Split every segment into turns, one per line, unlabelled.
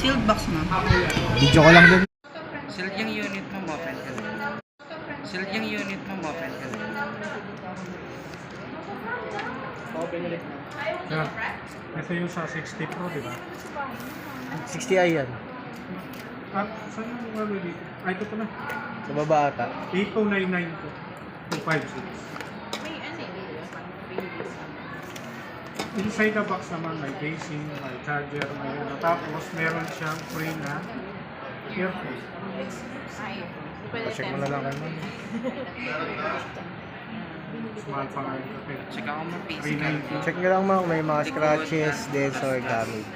Sealed box, ma'am.
Video ko lang din.
Sealed yung unit mo, open ka na. Sealed yung unit mo, open ka na.
Yeah. Ito yung sa 60 Pro, di ba?
60i yan.
At saan yung ano dito? Ay, ito na.
Sa baba ata.
8299 ko. 256. Inside the box naman may casing, may charger, may ano. Tapos meron siyang free na earphone.
Check mo na lang kayo.
Small pa nga ito.
Check ako mo physical.
390.
Check nyo lang mga may mga scratches, dents, or damage.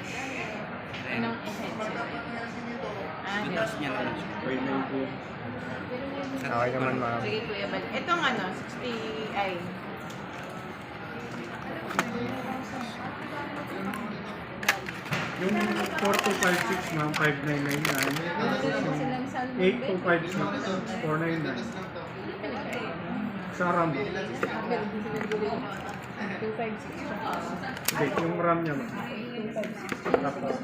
Tutas niya naman siya.
390.
Okay naman ma'am.
Sige Kuya Bal. Itong 60i.
Yung 4256 ma'am, 5999. Tapos yung 8256, 499. Sa RAM. Hindi, yung RAM niya ma'am. Tapos,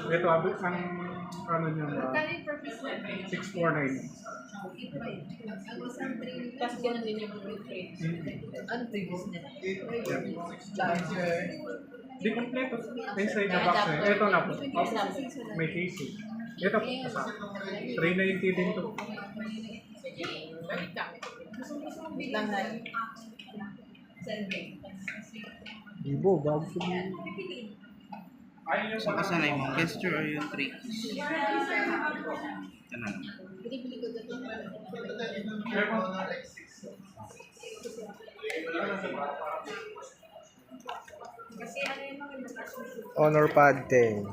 ito, abot ang ano niya ma'am, 649.
Kasi ganun din yung frame. Ano previous na? Charger.
Di kompleto. Inside the box na. Ito na po. May casing. Ito po. 390 din to.
Lang na.
Bibo, bago sa
Saan ka sanay mo? Gesture or yung 3 keys? Ito na lang.
Honor Pad 10.